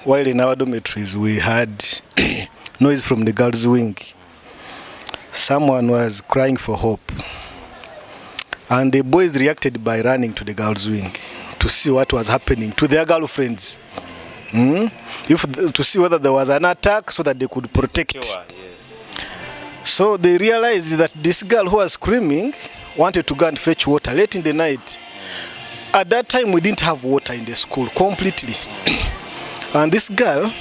while in our dormitories we had noise from the girls' wing. Someone was crying for hope. And the boys reacted by running to the girls' wing to see what was happening to their girlfriends. To see whether there was an attack so that they could protect. Secure, yes. So they realized that this girl who was screaming wanted to go and fetch water late in the night. At that time, we didn't have water in the school completely. And this girl,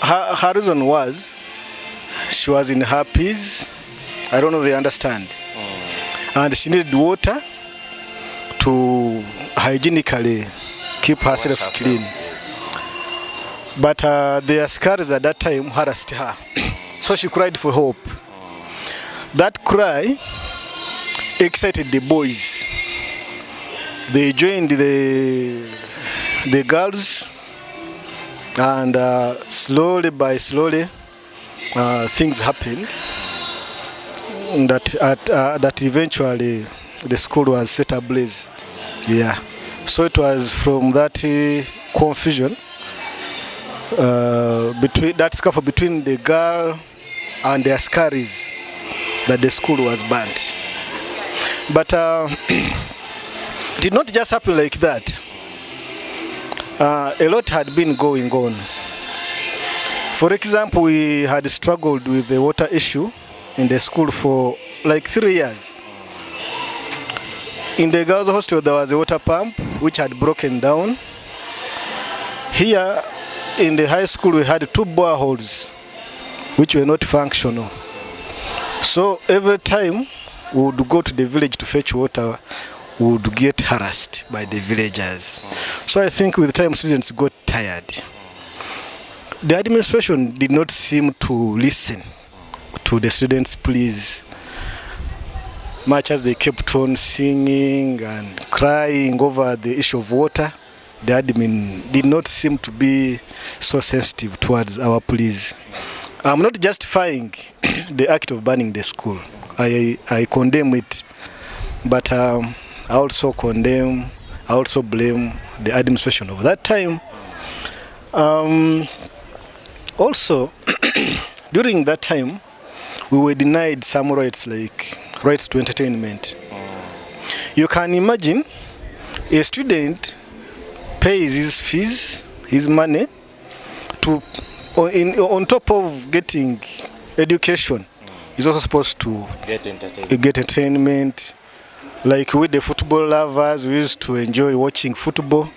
her reason was, she was in her peace. I don't know if they understand. And she needed water to hygienically keep herself clean. Yes. But the askaris at that time harassed her. So she cried for hope. That cry excited the boys. They joined the girls, and slowly by slowly things happened that eventually the school was set ablaze. Yeah. So it was from that confusion between that scuffle between the girl and the askaris that the school was burnt. But it did not just happen like that. A lot had been going on. For example, we had struggled with the water issue in the school for like 3 years. In the girls' hostel, there was a water pump which had broken down. Here in the high school, we had 2 boreholes which were not functional. So every time we would go to the village to fetch water, we would get harassed by the villagers. So I think with time students got tired. The administration did not seem to listen to the students' pleas, much as they kept on singing and crying over the issue of water. The admin did not seem to be so sensitive towards our pleas. I'm not justifying the act of burning the school. I condemn it, but I also blame the administration of that time. Also, during that time, we were denied some rights, like rights to entertainment. You can imagine a student pays his fees, his money, on top of getting education. He's also supposed to get entertainment. Like with the football lovers, we used to enjoy watching football,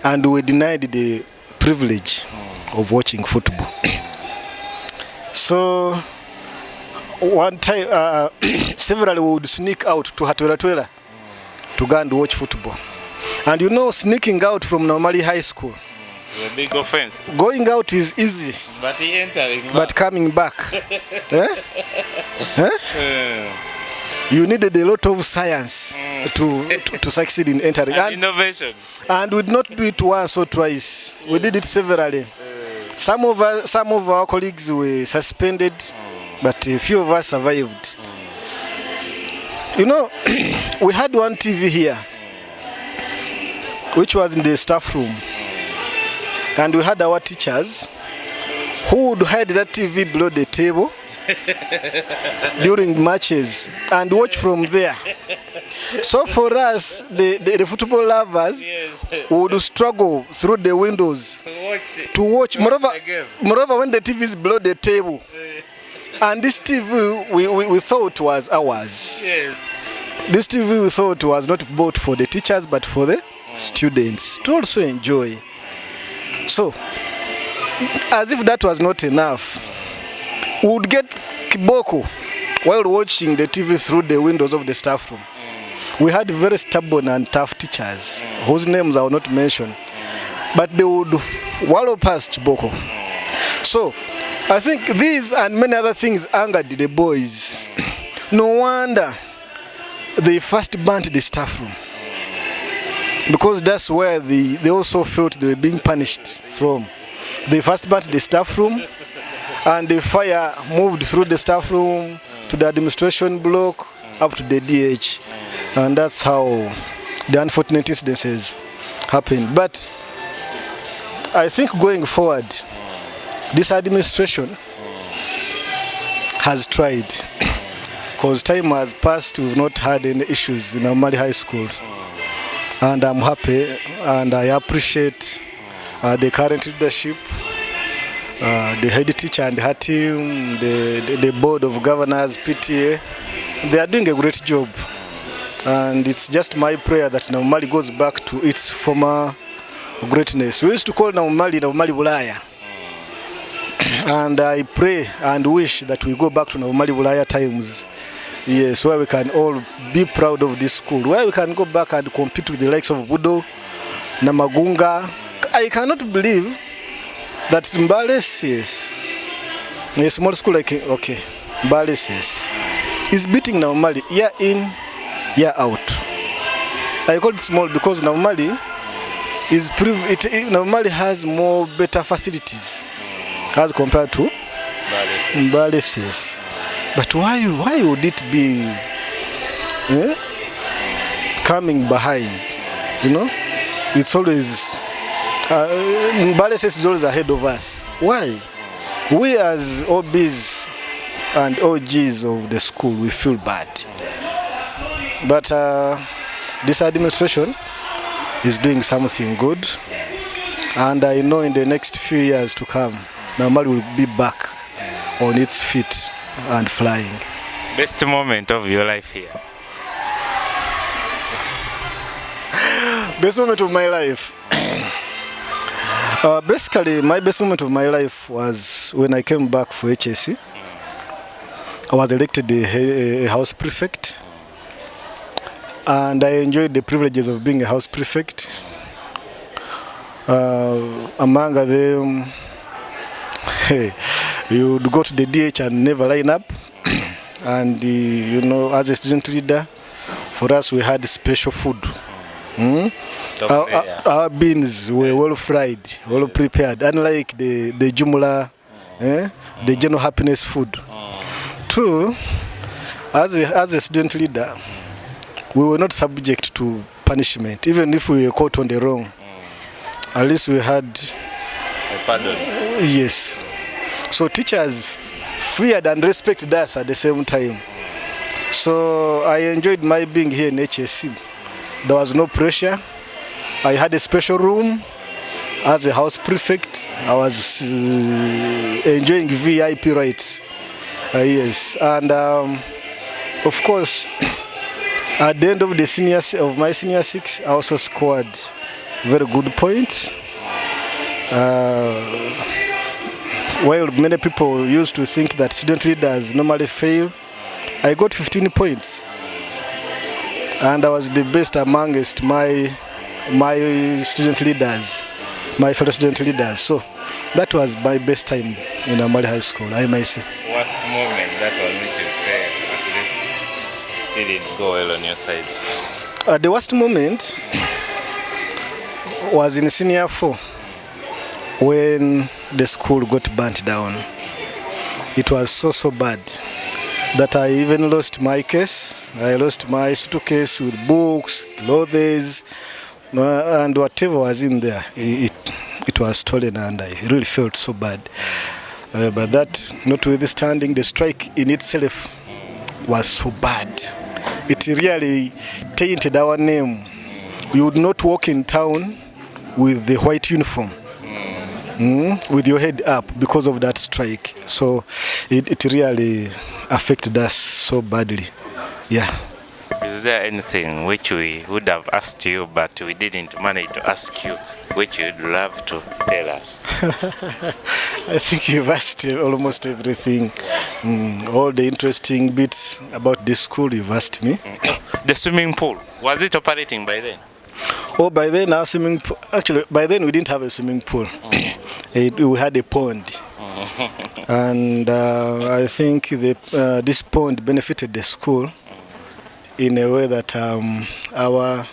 and we were denied the privilege of watching football. So one time, several would sneak out to Hatwela to go and watch football. And you know, sneaking out from Nabumali High School, it's a big offense. Going out is easy, but coming back, you needed a lot of science to succeed in entering. And innovation. And we did not do it once or twice. We did it severally. Some of our colleagues were suspended, but a few of us survived. You know, we had one TV here, which was in the staff room. And we had our teachers who would hide that TV below the table during matches and watch from there. So for us, the football lovers would struggle through the windows to watch. Moreover, when the TV is below the table, and this TV we thought was ours. Yes. This TV we thought was not bought for the teachers but for the students to also enjoy. So, as if that was not enough, we would get kiboko while watching the TV through the windows of the staff room. We had very stubborn and tough teachers whose names I will not mention, but they would wallow past kiboko. So, I think these and many other things angered the boys. No wonder they first burnt the staff room, because that's where they also felt they were being punished from. They first burnt the staff room, and the fire moved through the staff room to the administration block up to the DH, and that's how the unfortunate incidences happened. But I think going forward, this administration has tried, because time has passed, we've not had any issues in Nabumali High School, and I'm happy and I appreciate the current leadership, the head teacher and her team, the board of governors, PTA. They are doing a great job, and it's just my prayer that Nabumali goes back to its former greatness. We used to call Nabumali Bulaya, and I pray and wish that we go back to Nabumali Bulaya times. Yes, where we can all be proud of this school, where we can go back and compete with the likes of Budo, Namagunga. I cannot believe that Mbales, yes, a small school like, okay, Mbales, yes, is beating Nabumali year in, year out. I call it small because Nabumali Nabumali has more better facilities as compared to Mbales, yes. But why would it be coming behind? You know, it's always Mbales is always ahead of us. Why? We as OBs and OGs of the school, we feel bad. But this administration is doing something good, and I know in the next few years to come, Nabumali will be back on its feet and flying. Best moment of your life here? Best moment of my life? Basically, my best moment of my life was when I came back for HSC. I was elected a house prefect, and I enjoyed the privileges of being a house prefect. Among them, you would go to the DH and never line up. And you know, as a student leader, for us we had special food. Our beans were well fried, well prepared, unlike the Jumla, the general happiness food. Two, as a student leader, we were not subject to punishment, even if we were caught on the wrong. At least we had a pardon. Yes. So teachers feared and respected us at the same time. So I enjoyed my being here in HSC. There was no pressure. I had a special room as a house prefect. I was enjoying VIP rights. Yes, and of course, at the end of my senior six, I also scored very good points. While many people used to think that student leaders normally fail, I got 15 points, and I was the best amongst my student leaders, my fellow student leaders. So that was my best time in Nabumali High School, I might say. Worst moment that will make you say at least didn't go well on your side? The worst moment was in senior 4 when the school got burnt down. It was so bad that I even lost my case. I lost my suitcase with books, clothes, and whatever was in there. It was stolen, and I really felt so bad. But that, notwithstanding, the strike in itself was so bad. It really tainted our name. You would not walk in town with the white uniform, with your head up because of that strike. So it really affected us so badly. Yeah. Is there anything which we would have asked you but we didn't manage to ask you, which you'd love to tell us? I think you've asked almost everything. All the interesting bits about this school you've asked me. The swimming pool, was it operating by then? Oh, by then our swimming pool, actually by then we didn't have a swimming pool. We had a pond. And I think this pond benefited the school in a way that our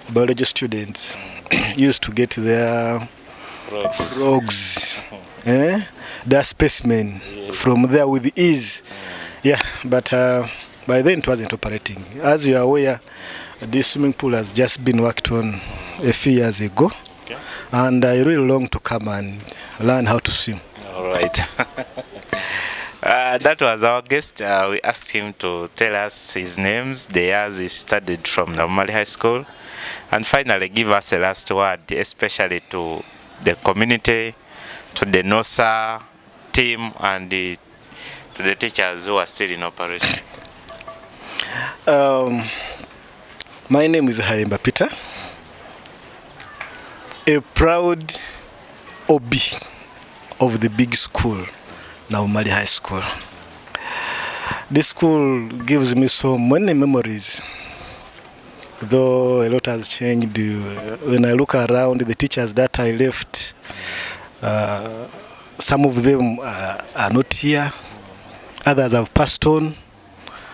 biology students used to get their frogs, their specimen from there with ease. Yeah, but by then it wasn't operating. As you are aware, this swimming pool has just been worked on a few years ago, and I really long to come and learn how to swim. All right. That was our guest. We asked him to tell us his names, the years he studied from Nabumali High School, and finally give us a last word, especially to the community, to the NOSA team, and to the teachers who are still in operation. My name is Haimba Peter, a proud OB of the big school, Nabumali High School. This school gives me so many memories, though a lot has changed. When I look around the teachers that I left, some of them are not here, others have passed on.